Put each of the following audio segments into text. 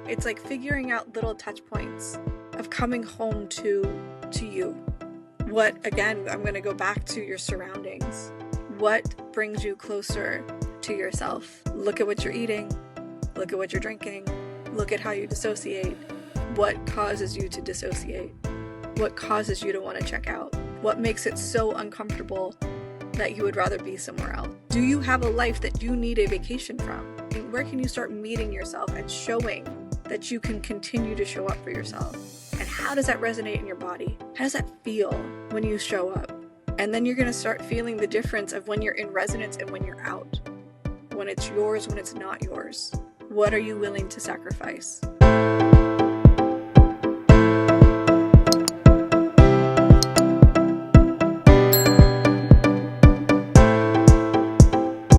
It's like figuring out little touch points of coming home to you. What, again, I'm going to go back to your surroundings. What brings you closer to yourself? Look at what you're eating. Look at what you're drinking. Look at how you dissociate. What causes you to dissociate? What causes you to want to check out? What makes it so uncomfortable that you would rather be somewhere else? Do you have a life that you need a vacation from? And where can you start meeting yourself and showing that you can continue to show up for yourself? And how does that resonate in your body? How does that feel when you show up? And then you're going to start feeling the difference of when you're in resonance and when you're out. When it's yours, when it's not yours. What are you willing to sacrifice?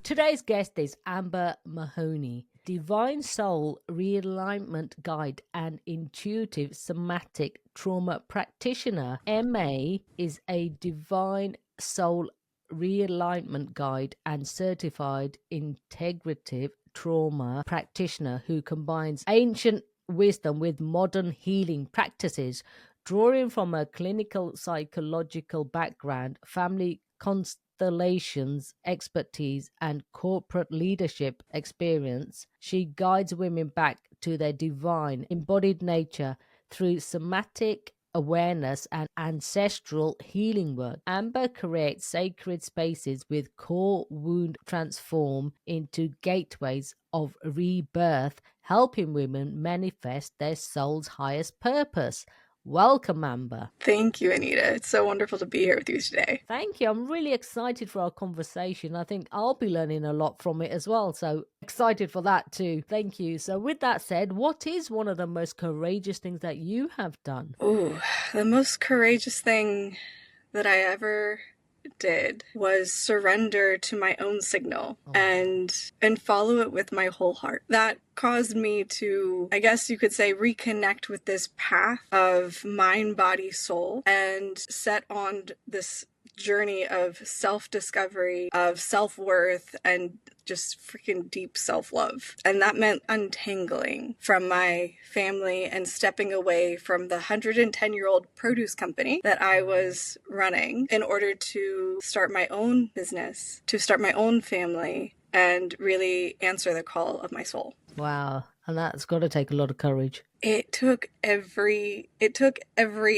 Today's guest is Amber Mahoney, Divine Soul Realignment Guide and Intuitive Somatic Trauma Practitioner. MA is a Divine Soul Realignment Guide and Certified Integrative Trauma Practitioner who combines ancient wisdom with modern healing practices, drawing from a clinical psychological background, family constellations expertise, and corporate leadership experience. She guides women back to their divine embodied nature through somatic awareness and ancestral healing work. Amber creates sacred spaces with core wound transform into gateways of rebirth, helping women manifest their soul's highest purpose. Welcome, Amber. Thank you, Anita. It's so wonderful to be here with you today. Thank you. I'm really excited for our conversation. I think I'll be learning a lot from it as well. So excited for that too. Thank you. So with that said, what is one of the most courageous things that you have done? Ooh, the most courageous thing that I ever did was surrender to my own signal and follow it with my whole heart. That caused me to, I guess you could say, reconnect with this path of mind, body, soul, and set on this journey of self-discovery, of self-worth, and just freaking deep self-love. And that meant untangling from my family and stepping away from the 110-year-old produce company that I was running in order to start my own business, to start my own family, and really answer the call of my soul. Wow. And that's got to take a lot of courage. It took every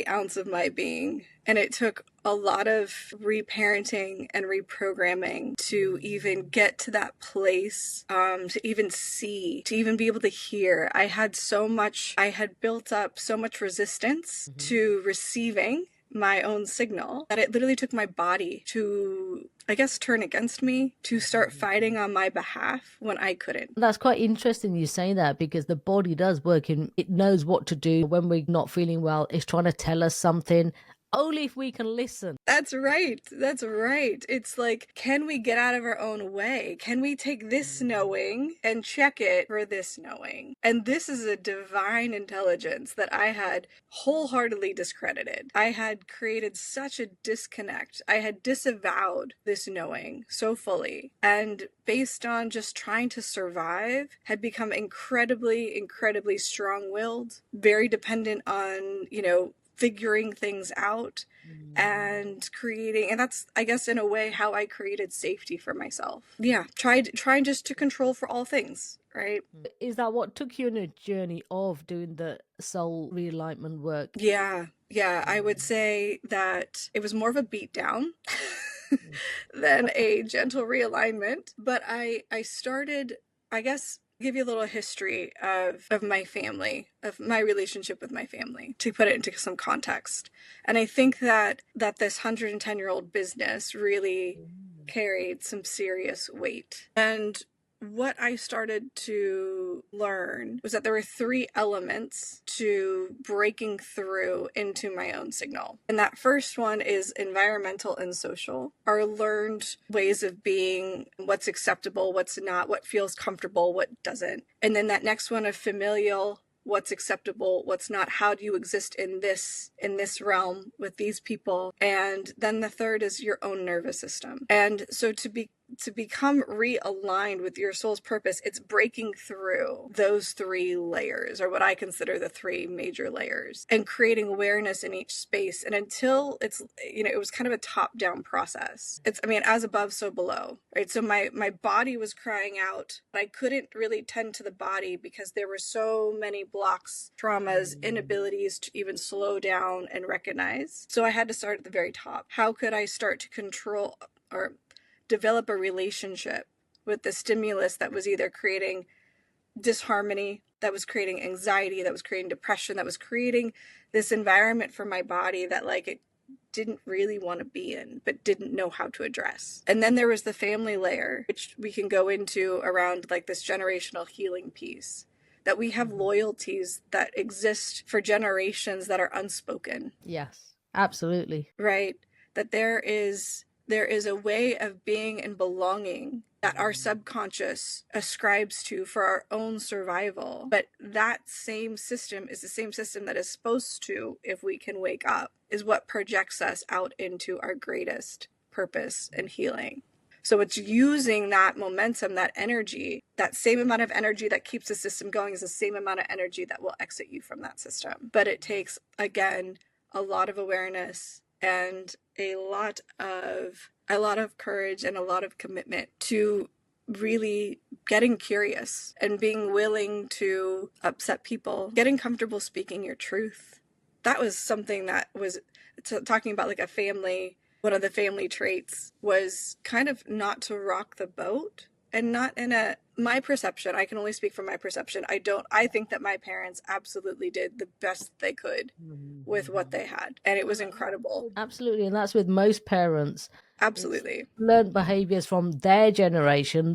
ounce of my being, and it took a lot of reparenting and reprogramming to even get to that place, to even see, to even be able to hear. I had built up so much resistance to receiving my own signal that it literally took my body to, I guess, turn against me, to start fighting on my behalf when I couldn't. That's quite interesting you say that, because the body does work and it knows what to do when we're not feeling well. It's trying to tell us something. Only if we can listen. That's right. That's right. It's like, can we get out of our own way? Can we take this knowing and check it for this knowing? And this is a divine intelligence that I had wholeheartedly discredited. I had created such a disconnect. I had disavowed this knowing so fully. And based on just trying to survive, had become incredibly, incredibly strong-willed, very dependent on, figuring things out and creating, and that's, I guess, in a way how I created safety for myself. Yeah, trying just to control for all things, right? Is that what took you on a journey of doing the soul realignment work? Yeah, I would say that it was more of a beatdown than a gentle realignment, but I started, I guess, give you a little history of my family, of my relationship with my family, to put it into some context. And I think that this 110-year-old business really carried some serious weight. And what I started to learn was that there were 3 elements to breaking through into my own signal. And that first one is environmental and social, our learned ways of being, what's acceptable, what's not, what feels comfortable, what doesn't. And then that next one of familial, what's acceptable, what's not, how do you exist in this realm with these people. And then the third is your own nervous system. And so to to become realigned with your soul's purpose, it's breaking through those three layers, or what I consider the three major layers, and creating awareness in each space. And until it's, it was kind of a top-down process. It's, as above, so below, right? So my body was crying out, but I couldn't really tend to the body because there were so many blocks, traumas, inabilities to even slow down and recognize. So I had to start at the very top. How could I start to control or develop a relationship with the stimulus that was either creating disharmony, that was creating anxiety, that was creating depression, that was creating this environment for my body that it didn't really want to be in, but didn't know how to address. And then there was the family layer, which we can go into around this generational healing piece, that we have loyalties that exist for generations that are unspoken. Yes, absolutely. Right? That there is a way of being and belonging that our subconscious ascribes to for our own survival. But that same system is the same system that is supposed to, if we can wake up, is what projects us out into our greatest purpose and healing. So it's using that momentum, that energy, that same amount of energy that keeps the system going is the same amount of energy that will exit you from that system. But it takes, again, a lot of awareness and a lot of courage and a lot of commitment to really getting curious and being willing to upset people, getting comfortable speaking your truth. That was something that was talking about a family. One of the family traits was kind of not to rock the boat, and not in my perception. I can only speak from my perception. I think that my parents absolutely did the best they could with what they had. And it was incredible. Absolutely. And that's with most parents. Absolutely. Learned behaviors from their generation,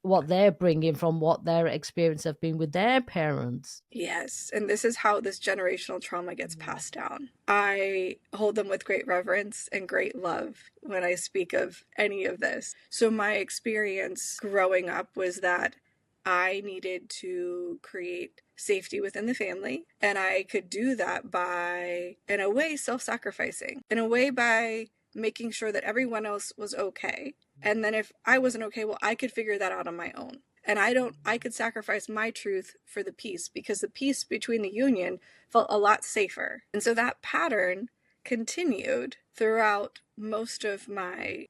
what they're bringing from what their experience have been with their parents. Yes. And this is how this generational trauma gets passed down. I hold them with great reverence and great love when I speak of any of this. So my experience growing up was that I needed to create safety within the family, and I could do that by, in a way, self-sacrificing, in a way by making sure that everyone else was okay. And then if I wasn't okay, well, I could figure that out on my own. And I could sacrifice my truth for the peace, because the peace between the union felt a lot safer. And so that pattern continued throughout most of my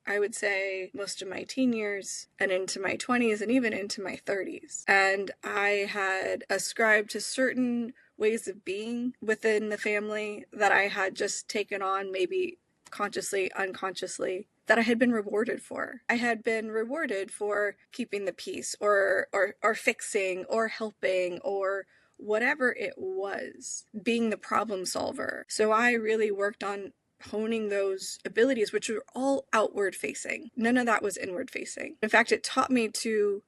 teen years and into my 20s and even into my 30s. And I had ascribed to certain ways of being within the family that I had just taken on, maybe consciously, unconsciously, that I had been rewarded for. I had been rewarded for keeping the peace or fixing or helping or whatever it was, being the problem solver. So I really worked on honing those abilities, which were all outward facing. None of that was inward facing. In fact, it taught me to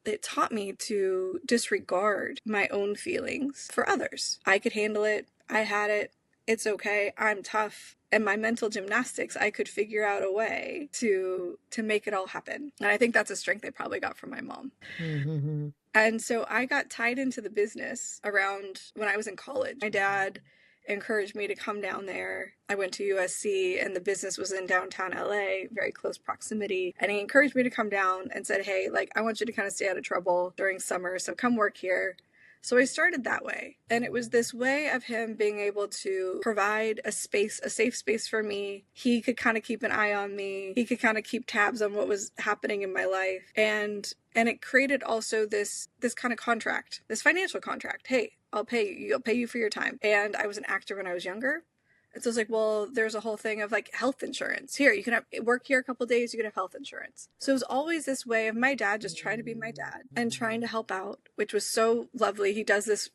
disregard my own feelings for others. I could handle it. I had it. It's okay. I'm tough. And my mental gymnastics, I could figure out a way to make it all happen. And I think that's a strength I probably got from my mom. Mm-hmm. And so I got tied into the business around when I was in college. My dad encouraged me to come down there. I went to USC, and the business was in downtown LA, very close proximity. And he encouraged me to come down and said, hey, I want you to kind of stay out of trouble during summer, so come work here. So I started that way. And it was this way of him being able to provide a safe space for me. He could kind of keep an eye on me. He could kind of keep tabs on what was happening in my life. And it created also this kind of contract, this financial contract. Hey, I'll pay you for your time. And I was an actor when I was younger. And so it's well, there's a whole thing of health insurance. Here, you can work here a couple of days, you can have health insurance. So it was always this way of my dad just trying to be my dad and trying to help out, which was so lovely. He does this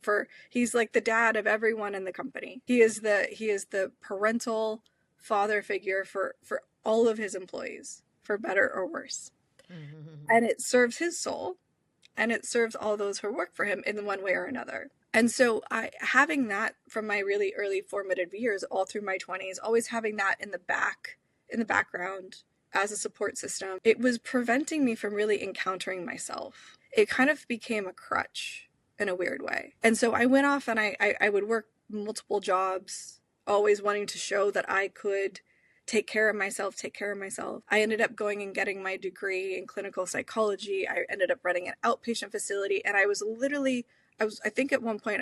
he's the dad of everyone in the company. He is the parental father figure for all of his employees, for better or worse. Mm-hmm. And it serves his soul, and it serves all those who work for him in one way or another. And so having that from my really early formative years, all through my 20s, always having that in the background as a support system, it was preventing me from really encountering myself. It kind of became a crutch in a weird way. And so I went off and I would work multiple jobs, always wanting to show that I could take care of myself, take care of myself. I ended up going and getting my degree in clinical psychology. I ended up running an outpatient facility, and I think at one point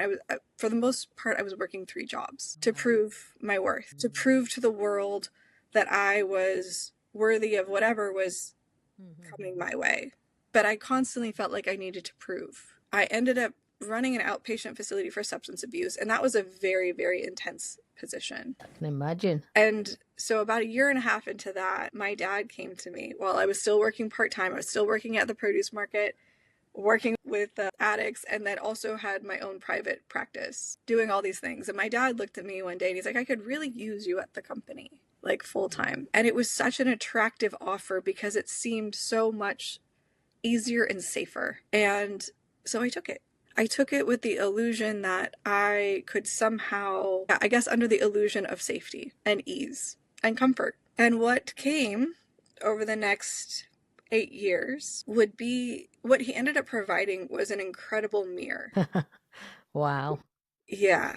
for the most part, I was working 3 jobs to prove my worth, to prove to the world that I was worthy of whatever was coming my way. But I constantly felt like I needed to prove. I ended up running an outpatient facility for substance abuse, and that was a very, very intense position. I can imagine. And so about 1.5 years into that, my dad came to me while I was still working part-time. I was still working at the produce market, working with addicts, and then also had my own private practice, doing all these things. And my dad looked at me one day and he's like, I could really use you at the company, like full-time. And it was such an attractive offer because it seemed so much easier and safer. And so I took it. I took it with the illusion that I could somehow, I guess, under the illusion of safety and ease and comfort. And what came over the next 8 years would be what he ended up providing was an incredible mirror. Wow. Yeah.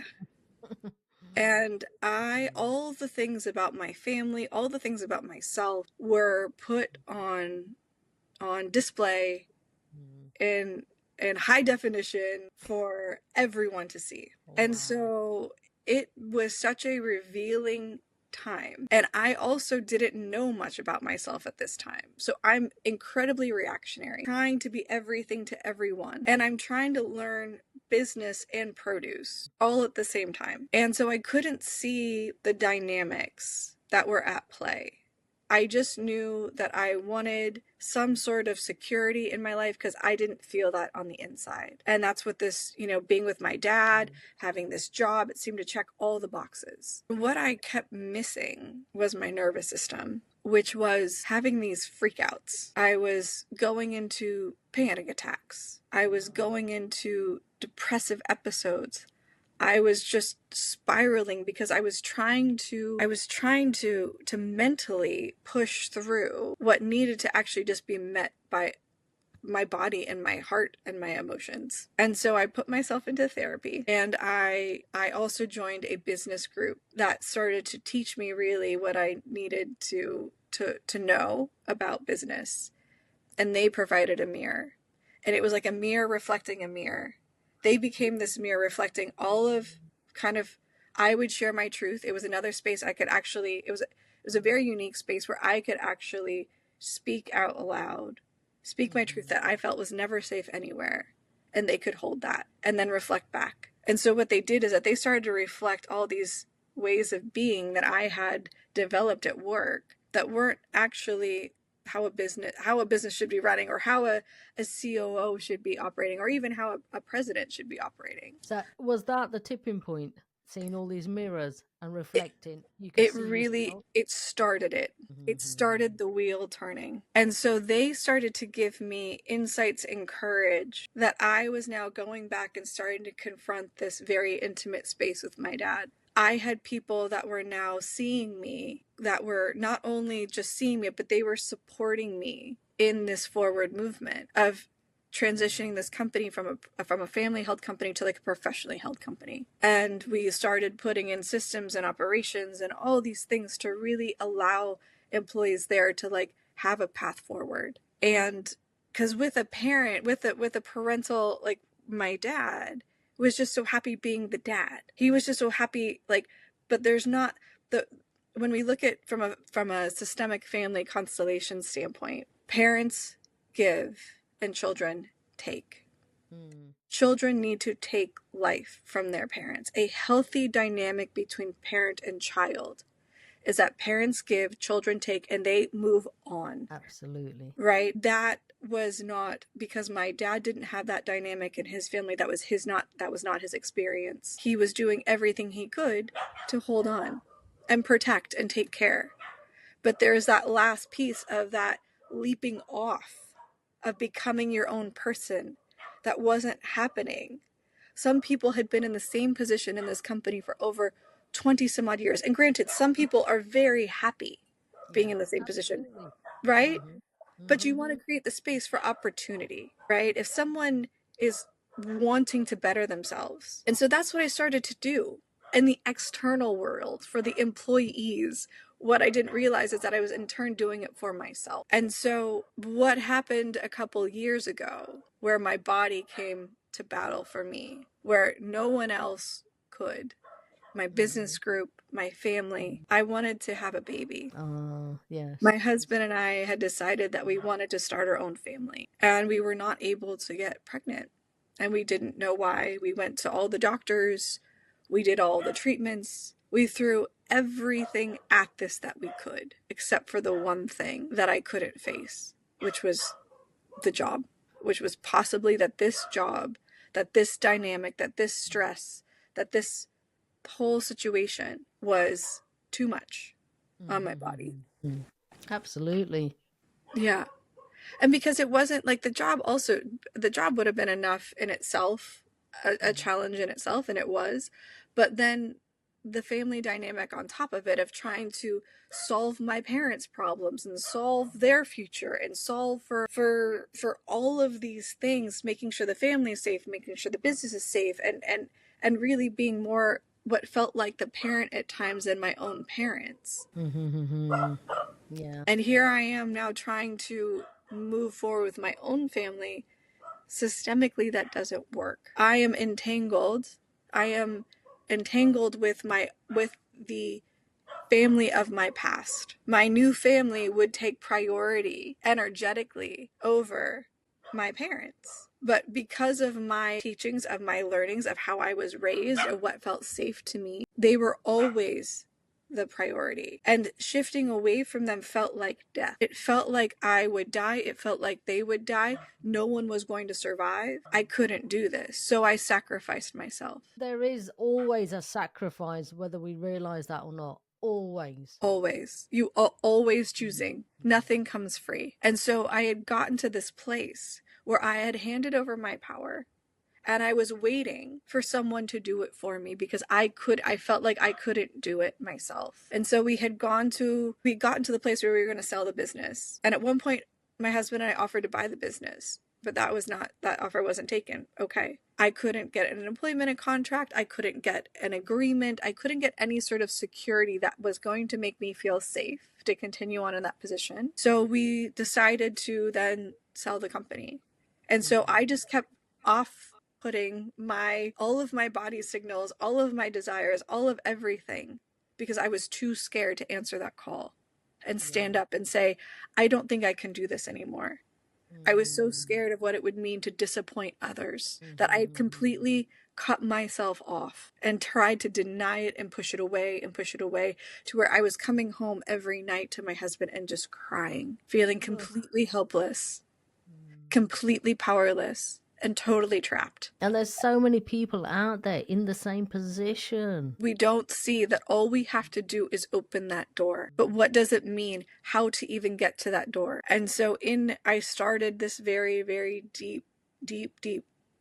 And all the things about my family, all the things about myself were put on display in high definition for everyone to see. And so it was such a revealing time. And I also didn't know much about myself at this time. So I'm incredibly reactionary, trying to be everything to everyone. And I'm trying to learn business and produce all at the same time. And so I couldn't see the dynamics that were at play. I just knew that I wanted some sort of security in my life because I didn't feel that on the inside. And that's what this, being with my dad, having this job, it seemed to check all the boxes. What I kept missing was my nervous system, which was having these freakouts. I was going into panic attacks. I was going into depressive episodes. I was just spiraling because I was trying to mentally push through what needed to actually just be met by my body and my heart and my emotions. And so I put myself into therapy, and I also joined a business group that started to teach me really what I needed to know about business. And they provided a mirror, and it was like a mirror reflecting a mirror. They became this mirror reflecting all of I would share my truth. It was another space I could actually, it was a very unique space where I could actually speak out aloud, speak my truth that I felt was never safe anywhere. And they could hold that and then reflect back. And so what they did is that they started to reflect all these ways of being that I had developed at work that weren't actually how a business should be running, or how a COO should be operating, or even how a president should be operating. So was that the tipping point? Seeing all these mirrors and reflecting, It started it. It started the wheel turning. And so they started to give me insights and courage that I was now going back and starting to confront this very intimate space with my dad. I had people that were now seeing me, that were not only just seeing me, but they were supporting me in this forward movement of transitioning this company from a family held company to like a professionally held company. And we started putting in systems and operations and all these things to really allow employees there to like have a path forward. And because with a parent, with a parental, like my dad was just so happy being the dad. He was just so happy, like, but there's not when we look at from a systemic family constellation standpoint, parents give and children take. Children need to take life from their parents. A healthy dynamic between parent and child is that parents give, children take, and they move on. Absolutely. Right? That was not, because my dad didn't have that dynamic in his family. That was not his experience. He was doing everything he could to hold on and protect and take care. But there's that last piece of that leaping off, of becoming your own person, that wasn't happening. Some people had been in the same position in this company for over 20 some odd years. And granted, some people are very happy being in the same position, right? But you want to create the space for opportunity, right? If someone is wanting to better themselves. And so that's what I started to do in the external world for the employees, what I didn't realize is that I was in turn doing it for myself. And so what happened a couple years ago, where my body came to battle for me, where no one else could, my business group, my family, I wanted to have a baby. Yes. My husband and I had decided that we wanted to start our own family, and we were not able to get pregnant. And we didn't know why. We went to all the doctors, we did all the treatments, we threw everything at this that we could, except for the one thing that I couldn't face, which was the job, which was possibly that this job, that this dynamic, that this stress, that this whole situation was too much on my body. Absolutely. Yeah. And because it wasn't like the job would have been enough in itself, a challenge in itself, and it was. But then the family dynamic on top of it, of trying to solve my parents' problems and solve their future and solve for all of these things, making sure the family is safe, making sure the business is safe, and really being more what felt like the parent at times than my own parents. Yeah. And here I am now trying to move forward with my own family. Systemically, that doesn't work. I am entangled. I am entangled with the family of my past. My new family would take priority energetically over my parents. But because of my teachings, of my learnings, of how I was raised, of what felt safe to me, they were always the priority. And shifting away from them felt like death. It felt like I would die. It felt like they would die. No one was going to survive. I couldn't do this. So I sacrificed myself. There is always a sacrifice, whether we realize that or not. Always. Always. You are always choosing. Nothing comes free. And so I had gotten to this place where I had handed over my power, and I was waiting for someone to do it for me, because I felt like I couldn't do it myself. And so we'd gotten to the place where we were going to sell the business. And at one point, my husband and I offered to buy the business, but that offer wasn't taken. Okay. I couldn't get an employment contract. I couldn't get an agreement. I couldn't get any sort of security that was going to make me feel safe to continue on in that position. So we decided to then sell the company. And so I just kept putting all of my body signals, all of my desires, all of everything, because I was too scared to answer that call and stand up and say, I don't think I can do this anymore. I was so scared of what it would mean to disappoint others that I had completely cut myself off and tried to deny it and push it away to where I was coming home every night to my husband and just crying, feeling completely helpless, completely powerless, and totally trapped. And there's so many people out there in the same position. We don't see that all we have to do is open that door. But what does it mean? How to even get to that door? And so I started this very, very deep,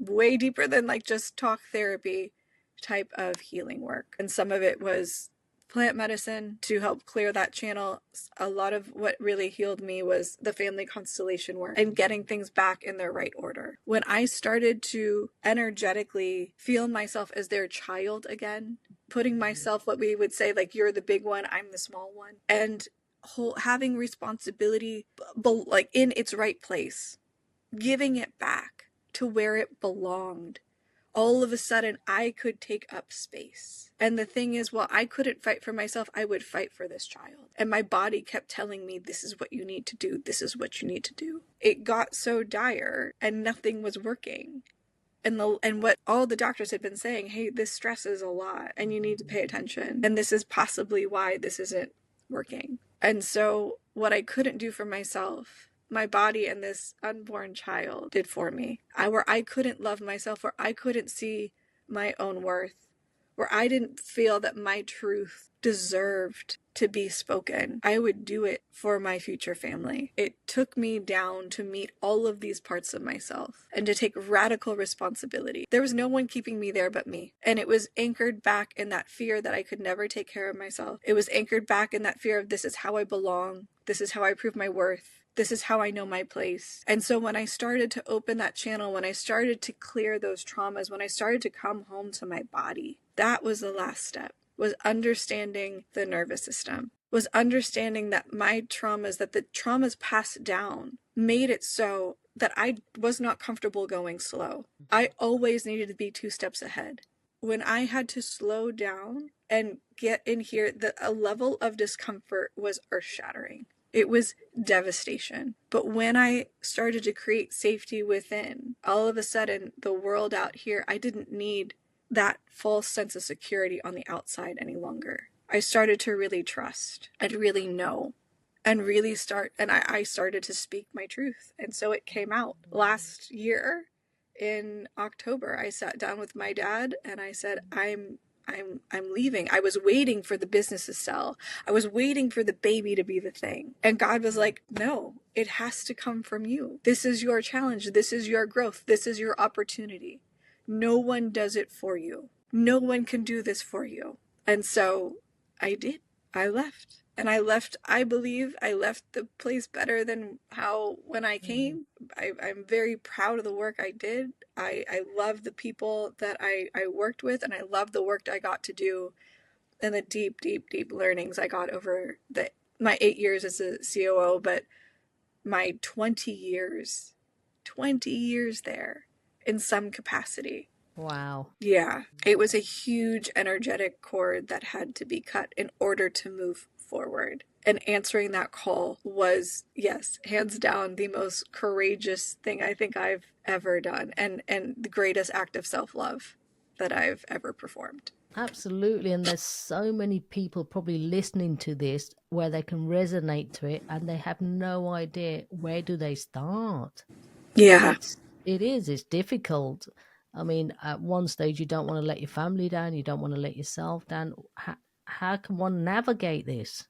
way deeper than like just talk therapy type of healing work. And some of it was plant medicine to help clear that channel. A lot of what really healed me was the family constellation work and getting things back in their right order. When I started to energetically feel myself as their child again, putting myself, what we would say, like, you're the big one, I'm the small one, and having responsibility like in its right place, giving it back to where it belonged, all of a sudden I could take up space. And the thing is, while I couldn't fight for myself, I would fight for this child. And my body kept telling me, this is what you need to do. This is what you need to do. It got so dire and nothing was working. And what all the doctors had been saying, hey, this stress is a lot and you need to pay attention. And this is possibly why this isn't working. And so what I couldn't do for myself, my body and this unborn child did for me. Where I couldn't love myself, where I couldn't see my own worth, where I didn't feel that my truth deserved to be spoken, I would do it for my future family. It took me down to meet all of these parts of myself and to take radical responsibility. There was no one keeping me there but me. And it was anchored back in that fear that I could never take care of myself. It was anchored back in that fear of, this is how I belong. This is how I prove my worth. This is how I know my place. And so when I started to open that channel, when I started to clear those traumas, when I started to come home to my body, that was the last step, was understanding the nervous system, was understanding that my traumas, that the traumas passed down, made it so that I was not comfortable going slow. I always needed to be 2 steps ahead. When I had to slow down and get in here, a level of discomfort was earth-shattering. It was devastation. But when I started to create safety within, all of a sudden, the world out here, I didn't need that false sense of security on the outside any longer. I started to really trust and really know and really I started to speak my truth. And so it came out last year in October. I sat down with my dad and I said, I'm leaving. I was waiting for the business to sell. I was waiting for the baby to be the thing. And God was like, no, it has to come from you. This is your challenge. This is your growth. This is your opportunity. No one does it for you. No one can do this for you. And so I did. I left. And I believe I left the place better than how when I came. I'm very proud of the work I did. I love the people that I worked with, and I love the work I got to do and the deep, deep, deep learnings I got over my 8 years as a COO, but my 20 years there in some capacity. Wow. Yeah, it was a huge energetic cord that had to be cut in order to move forward. And answering that call was, yes, hands down, the most courageous thing I think I've ever done, and the greatest act of self-love that I've ever performed. Absolutely. And there's so many people probably listening to this where they can resonate to it and they have no idea where do they start. Yeah. It's difficult. I mean, at one stage, you don't want to let your family down. You don't want to let yourself down. How can one navigate this?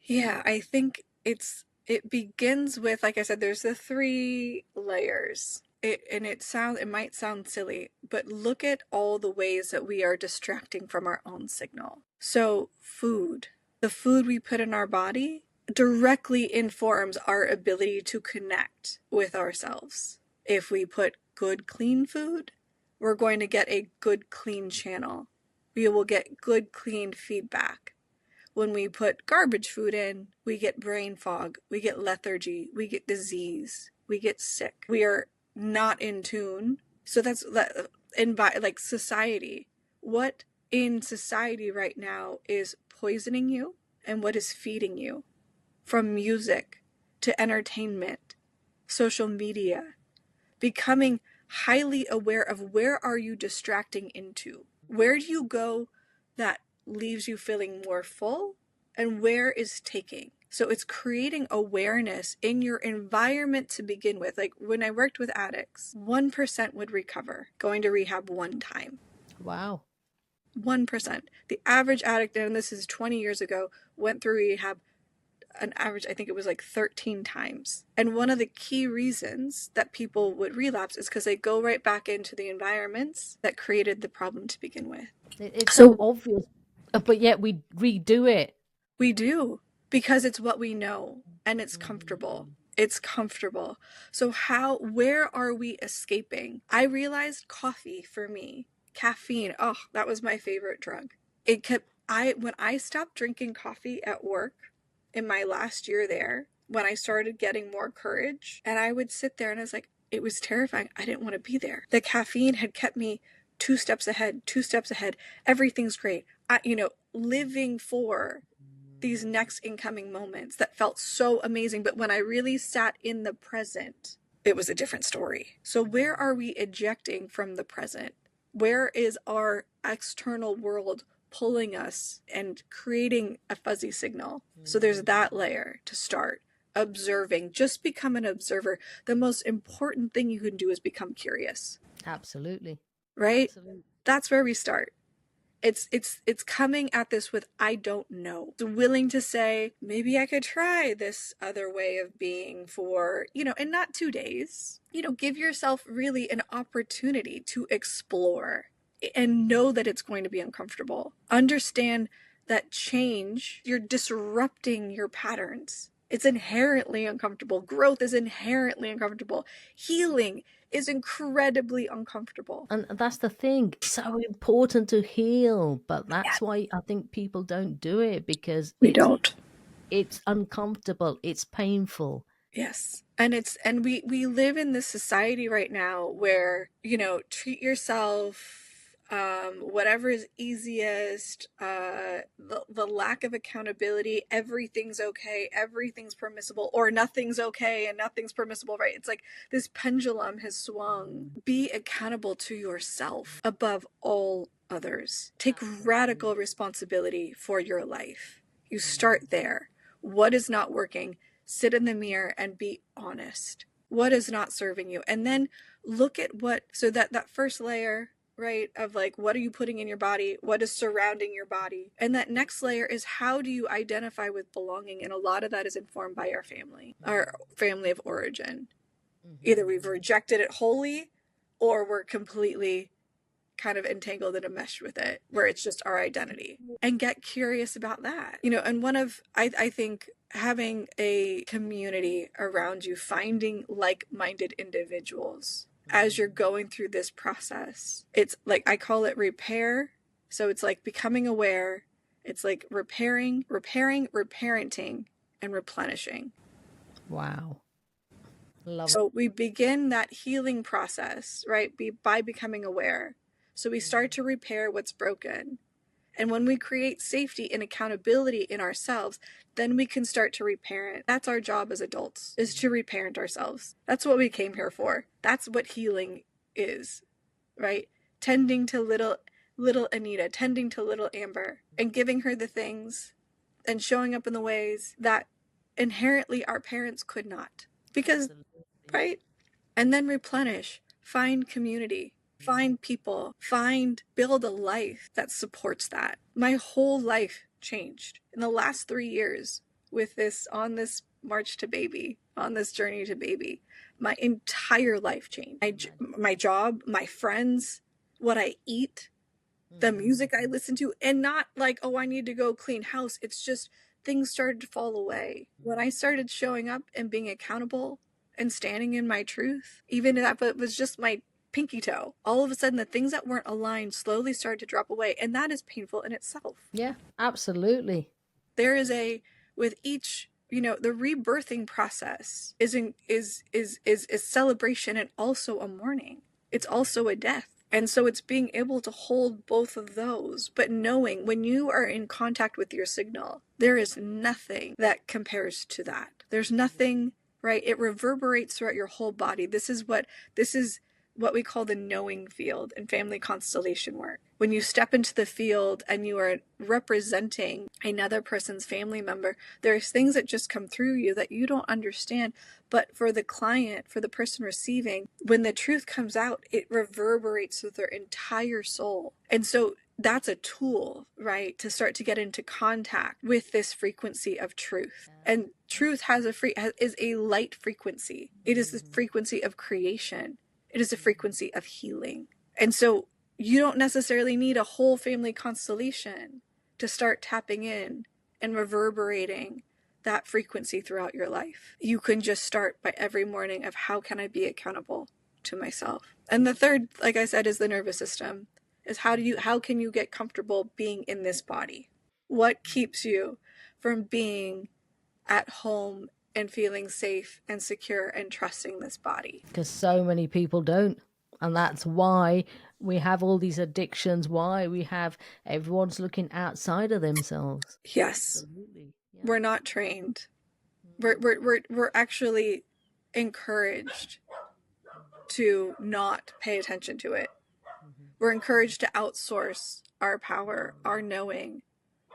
Yeah, I think it begins with, like I said, there's the 3 layers. It might sound silly, but look at all the ways that we are distracting from our own signal. So food, the food we put in our body directly informs our ability to connect with ourselves. If we put good, clean food, we're going to get a good, clean channel. We will get good, clean feedback. When we put garbage food in, we get brain fog, we get lethargy, we get disease, we get sick. We are not in tune. So that's like society. What in society right now is poisoning you and what is feeding you? From music to entertainment, social media, becoming highly aware of where are you distracting into? Where do you go that leaves you feeling more full, and where is taking? So it's creating awareness in your environment to begin with. Like when I worked with addicts, 1% would recover going to rehab one time. Wow. 1%. The average addict, and this is 20 years ago, went through rehab an average, I think it was like 13 times. And one of the key reasons that people would relapse is because they go right back into the environments that created the problem to begin with. It's so obvious, but yet we redo it. We do, because it's what we know and it's comfortable. It's comfortable. So where are we escaping? I realized coffee for me, caffeine, oh, that was my favorite drug. When I stopped drinking coffee at work in my last year there, when I started getting more courage, and I would sit there and I was like, it was terrifying. I didn't want to be there. The caffeine had kept me 2 steps ahead, 2 steps ahead. Everything's great. Living for these next incoming moments that felt so amazing. But when I really sat in the present, it was a different story. So where are we ejecting from the present? Where is our external world pulling us and creating a fuzzy signal? So there's that layer to start. Observing. Just become an observer. The most important thing you can do is become curious. Absolutely. Right? Absolutely. That's where we start. It's coming at this with, I don't know. It's willing to say, maybe I could try this other way of being for, in not 2 days. Give yourself really an opportunity to explore and know that it's going to be uncomfortable. Understand that change, you're disrupting your patterns. It's inherently uncomfortable. Growth is inherently uncomfortable. Healing is incredibly uncomfortable. And that's the thing. It's so important to heal, but Yeah, that's why I think people don't do it, because we don't. it's uncomfortable, it's painful. Yes. And we live in this society right now where, treat yourself, whatever is easiest, the lack of accountability, everything's okay, everything's permissible, or nothing's okay and nothing's permissible, right? It's like this pendulum has swung. Be accountable to yourself above all others. Take radical responsibility for your life. You start there. What is not working? Sit in the mirror and be honest. What is not serving you? And then look at so that first layer, right, of like, what are you putting in your body? What is surrounding your body? And that next layer is, how do you identify with belonging? And a lot of that is informed by our family of origin. Either we've rejected it wholly, or we're completely kind of entangled in a mesh with it, where it's just our identity. And get curious about that. And I think having a community around you, finding like-minded individuals as you're going through this process. It's like, I call it repair. So it's like becoming aware. It's like repairing, reparenting, and replenishing. Wow. Love it. So we begin that healing process, right, by becoming aware. So we start to repair what's broken. And when we create safety and accountability in ourselves, then we can start to reparent. That's our job as adults, is to reparent ourselves. That's what we came here for. That's what healing is, right? Tending to little Anita, tending to little Amber, and giving her the things and showing up in the ways that inherently our parents could not. Because, right? And then replenish, find community, find people, build a life that supports that. My whole life changed in the last 3 years on this march to baby, on this journey to baby. My entire life changed. My job, my friends, what I eat, the music I listen to, and not like, oh, I need to go clean house. It's just things started to fall away. When I started showing up and being accountable and standing in my truth, even if it was just my pinky toe, all of a sudden the things that weren't aligned slowly started to drop away. And that is painful in itself. Yeah, absolutely. There is with each, the rebirthing process is celebration and also a mourning. It's also a death. And so it's being able to hold both of those, but knowing when you are in contact with your signal, there is nothing that compares to that. There's nothing, right? It reverberates throughout your whole body. This is what we call the knowing field in family constellation work. When you step into the field and you are representing another person's family member, there's things that just come through you that you don't understand. But for the client, for the person receiving, when the truth comes out, it reverberates through their entire soul. And so that's a tool, right, to start to get into contact with this frequency of truth. And truth is a light frequency. It is the frequency of creation. It is a frequency of healing. And so you don't necessarily need a whole family constellation to start tapping in and reverberating that frequency throughout your life. You can just start by every morning of, how can I be accountable to myself? And the third, like I said, is the nervous system. Is how can you get comfortable being in this body? What keeps you from being at home and feeling safe and secure and trusting this body? Because so many people don't. And that's why we have all these addictions, why we have everyone's looking outside of themselves. Yes. Absolutely. Yeah. We're not trained. We're actually encouraged to not pay attention to it. We're encouraged to outsource our power, our knowing,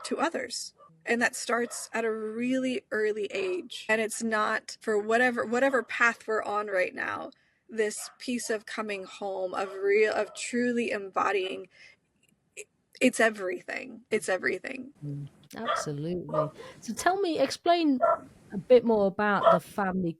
to others. And that starts at a really early age. And it's not, for whatever path we're on right now, this piece of coming home, of truly embodying, it's everything. It's everything. Absolutely. So explain a bit more about the family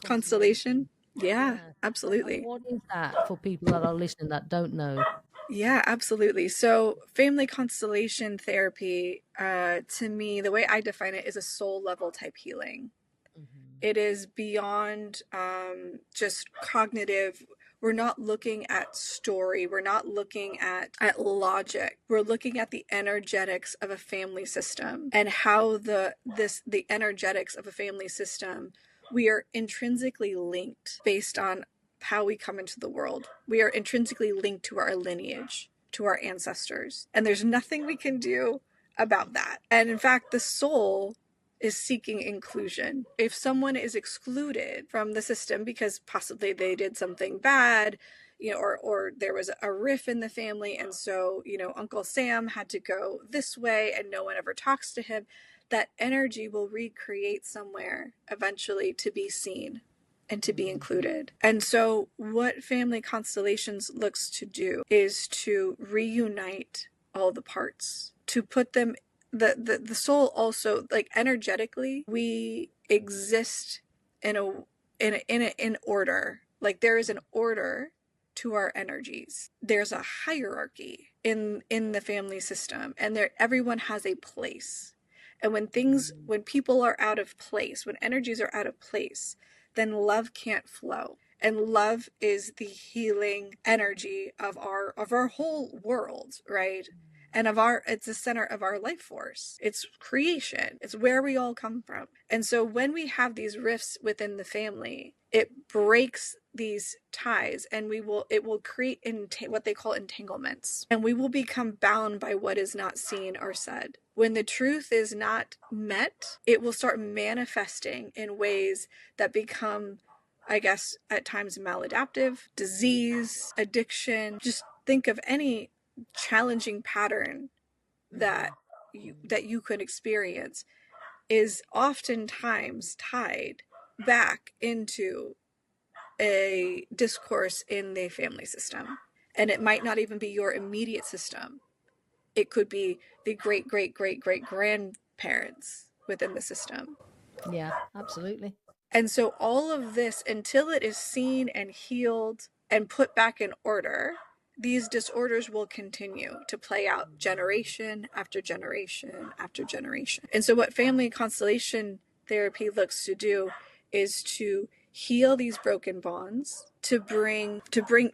Constellation. Yeah, Yeah. And absolutely. what is that for people that are listening that don't know? Yeah, absolutely. So, family constellation therapy, to me, the way I define it is a soul level type healing. Mm-hmm. It is beyond just cognitive. We're not looking at story. We're not looking at logic. We're looking at the energetics of a family system and how the energetics of a family system, we are intrinsically linked based on how we come into the world. We are intrinsically linked to our lineage, to our ancestors. And there's nothing we can do about that. And in fact, the soul is seeking inclusion. If someone is excluded from the system because possibly they did something bad, or there was a riff in the family, and so, Uncle Sam had to go this way and no one ever talks to him, that energy will recreate somewhere eventually to be seen and to be Mm-hmm. included. And so what family constellations looks to do is to reunite all the parts, to put them, the soul also, like, energetically we exist in a in order. Like, there is an order to our energies. There's a hierarchy in the family system, and there everyone has a place. And when people are out of place, when energies are out of place, then love can't flow. And love is the healing energy of our whole world, right? And it's the center of our life force. It's creation. It's where we all come from. And so when we have these rifts within the family, it breaks these ties, and it will create what they call entanglements, and we will become bound by what is not seen or said. When the truth is not met, it will start manifesting in ways that become, I guess, at times maladaptive, disease, addiction. Just think of any challenging pattern that you could experience is oftentimes tied back into a discourse in the family system. And it might not even be your immediate system. It could be the great, great, great, great grandparents within the system. Yeah, absolutely. And so all of this, until it is seen and healed and put back in order, these disorders will continue to play out generation after generation after generation. And so what family constellation therapy looks to do is to heal these broken bonds, to bring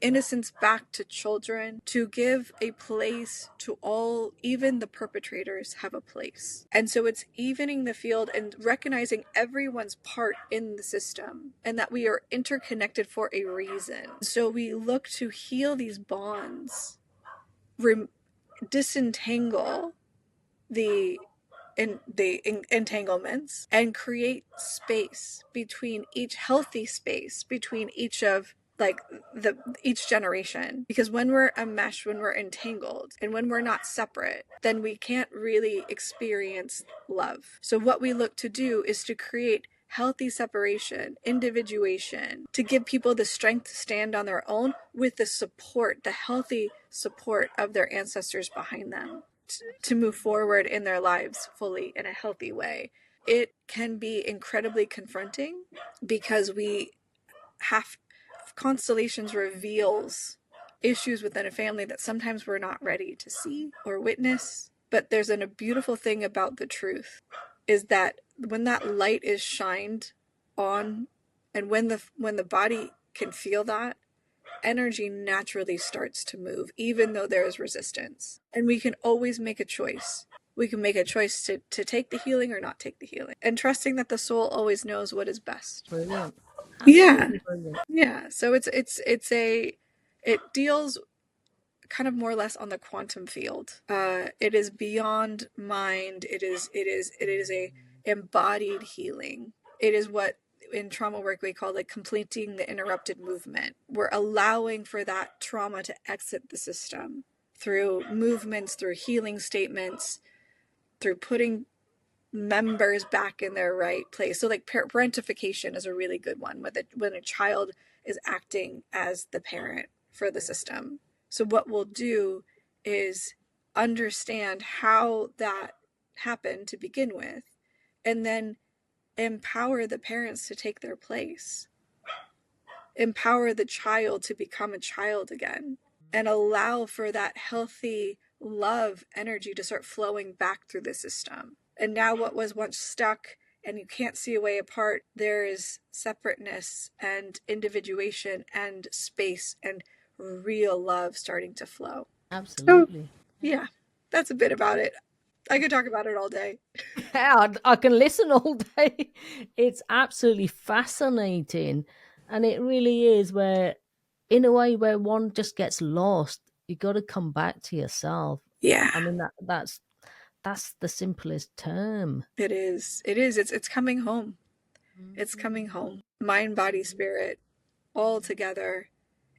innocence back to children, to give a place to all, even the perpetrators have a place. And so it's evening the field and recognizing everyone's part in the system, and that we are interconnected for a reason. So we look to heal these bonds, disentangle the entanglements, and create space between each, healthy space between each of, like, the each generation. Because when we're enmeshed, when we're entangled, and when we're not separate, then we can't really experience love. So what we look to do is to create healthy separation, individuation, to give people the strength to stand on their own with the support, the healthy support of their ancestors behind them, to move forward in their lives fully in a healthy way. It can be incredibly confronting because we have constellations reveals issues within a family that sometimes we're not ready to see or witness. But there's a beautiful thing about the truth, is that when that light is shined on, and when the body can feel that, energy naturally starts to move, even though there is resistance. And we can always make a choice. We can make a choice to take the healing or not take the healing, and trusting that the soul always knows what is best. Brilliant. Yeah. Absolutely brilliant. Yeah. So it deals kind of more or less on the quantum field. It is beyond mind. It is a embodied healing. It is what in trauma work we call, like, completing the interrupted movement. We're allowing for that trauma to exit the system through movements, through healing statements, through putting members back in their right place. So, like, parentification is a really good one, when a child is acting as the parent for the system. So what we'll do is understand how that happened to begin with, and then empower the parents to take their place, empower the child to become a child again, and allow for that healthy love energy to start flowing back through the system. And now what was once stuck and you can't see a way apart, there is separateness and individuation and space and real love starting to flow. So, Absolutely. yeah, that's a bit about it. I could talk about it all day. Yeah, I can listen all day. It's absolutely fascinating. And it really is where, in a way, where one just gets lost. You got to come back to yourself. Yeah, I mean, that's the simplest term. it is. It is. It's coming home. It's coming home. Mind, body, spirit, all together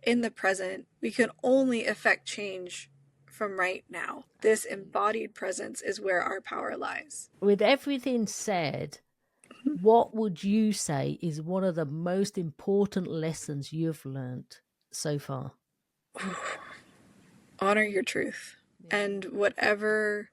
in the present. We can only affect change from right now. This embodied presence is where our power lies. With everything said, what would you say is one of the most important lessons you've learned so far? Honor your truth. And whatever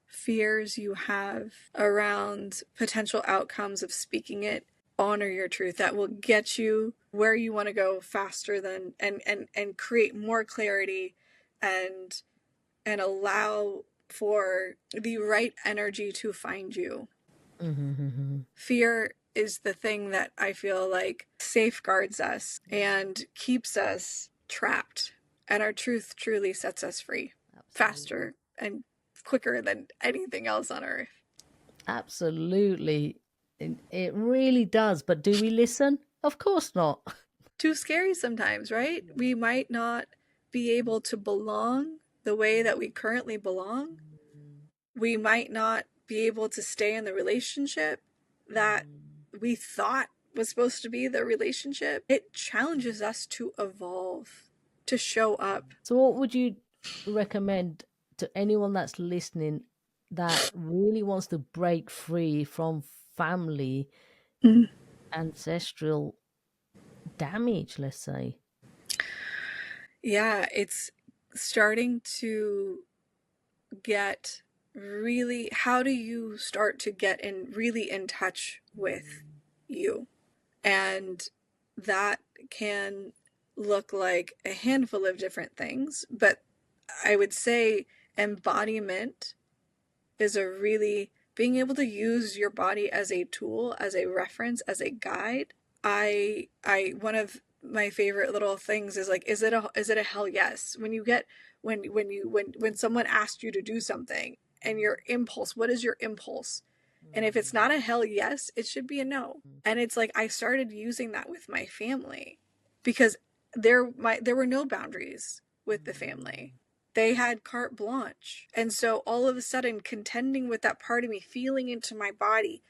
fears you have around potential outcomes of speaking it, honor your truth. That will get you where you want to go faster than and create more clarity and allow for the right energy to find you. Fear is the thing that I feel like safeguards us and keeps us trapped. And our truth truly sets us free faster and quicker than anything else on earth. Absolutely. It really does. But do we listen? Of course not. Too scary sometimes, right? We might not be able to belong the way that we currently belong. We might not be able to stay in the relationship that we thought was supposed to be the relationship. It challenges us to evolve, to show up. So, what would you recommend to anyone that's listening that really wants to break free from family Mm. ancestral damage, let's say? Yeah, it's starting to get really, how do you start to get in really in touch with you? And that can look like a handful of different things, but I would say embodiment is a really being able to use your body as a tool, as a reference, as a guide. I one of my favorite little things is like, is it a hell yes? When you get when someone asks you to do something and your impulse, what is your impulse? And if it's not a hell yes, it should be a no. And it's like I started using that with my family because there were no boundaries with the family. They had carte blanche. And so all of a sudden contending with that part of me, feeling into my body,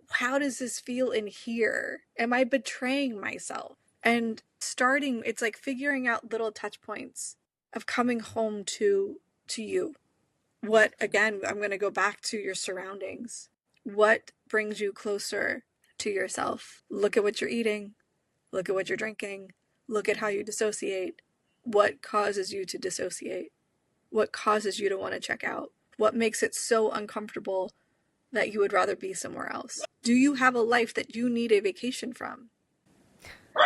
how does this feel in here? Am I betraying myself? And starting, it's like figuring out little touch points of coming home to you. What, again, I'm going to go back to your surroundings. What brings you closer to yourself? Look at what you're eating. Look at what you're drinking. Look at how you dissociate. What causes you to dissociate? What causes you to want to check out? What makes it so uncomfortable that you would rather be somewhere else? Do you have a life that you need a vacation from?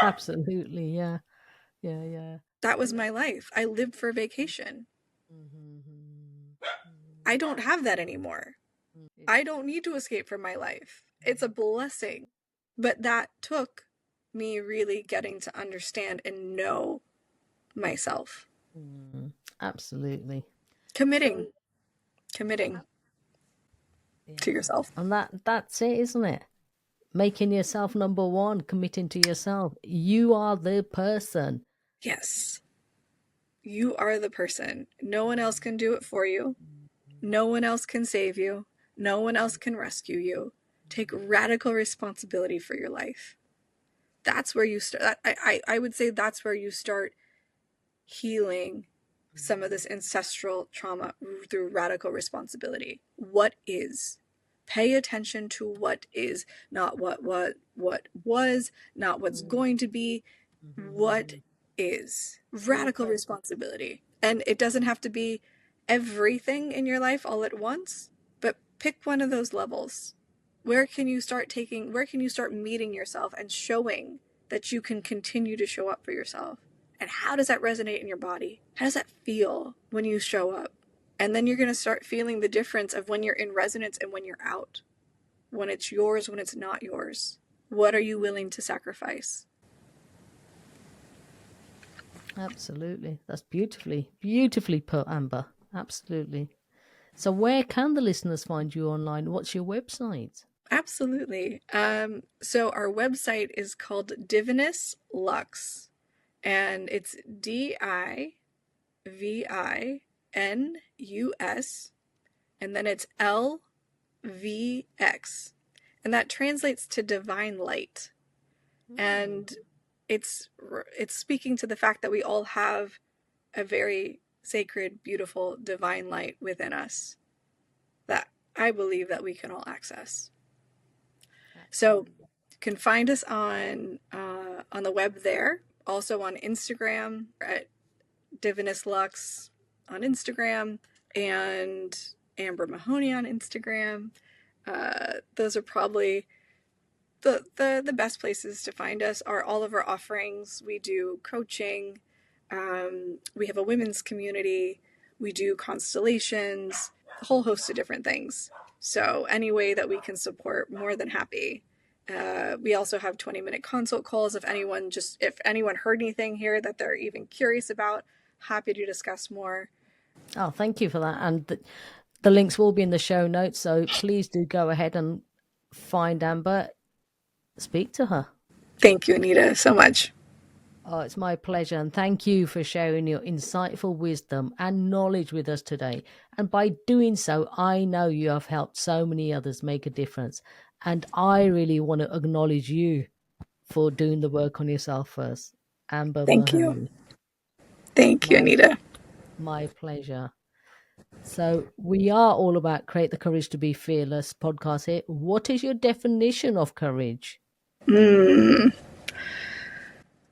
Absolutely, yeah. Yeah, yeah. That was my life. I lived for vacation. I don't have that anymore. I don't need to escape from my life. It's a blessing. But that took me really getting to understand and know myself. Absolutely. Committing Yeah. to yourself. And that's it, isn't it? Making yourself number one, committing to yourself. You are the person. Yes. You are the person. No one else can do it for you. No one else can save you. No one else can rescue you. Take radical responsibility for your life. That's where you start. I would say that's where you start healing some of this ancestral trauma through radical responsibility. What is? Pay attention to what is, not what was, not what's going to be. What is? Radical responsibility. And it doesn't have to be everything in your life all at once, but pick one of those levels. Where can you start meeting yourself and showing that you can continue to show up for yourself And how does that resonate in your body? How does that feel when you show up? And then you're going to start feeling the difference of when you're in resonance and when you're out. When it's yours, when it's not yours. What are you willing to sacrifice? Absolutely. That's beautifully put, Amber. Absolutely. So where can the listeners find you online? What's your website? Absolutely. So our website is called Divinus Lux, and it's DIVINUS, and then it's LVX, and that translates to divine light. And it's speaking to the fact that we all have a very sacred, beautiful, divine light within us that I believe that we can all access. So you can find us on the web there, also on Instagram at Divinus Lux on Instagram, and Amber Mahoney on Instagram. Those are probably the best places to find us. Are all of our offerings. We do coaching. We have a women's community. We do constellations, a whole host of different things. So any way that we can support, more than happy. We also have 20-minute consult calls. If anyone heard anything here that they're even curious about, happy to discuss more. Oh, thank you for that. And the links will be in the show notes. So please do go ahead and find Amber. Speak to her. Thank you, Anita, so much. Oh, it's my pleasure. And thank you for sharing your insightful wisdom and knowledge with us today. And by doing so, I know you have helped so many others make a difference. And I really want to acknowledge you for doing the work on yourself first. Amber Thank you. Mahoney. Thank you, Anita. My pleasure. So we are all about Create the Courage to Be Fearless podcast here. What is your definition of courage?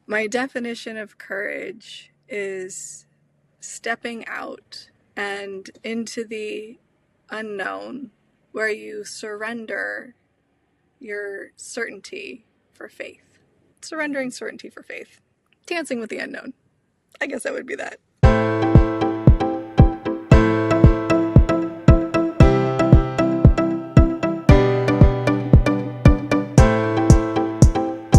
My definition of courage is stepping out and into the unknown, where you surrender your certainty for faith. Surrendering certainty for faith. Dancing with the unknown. I guess that would be that.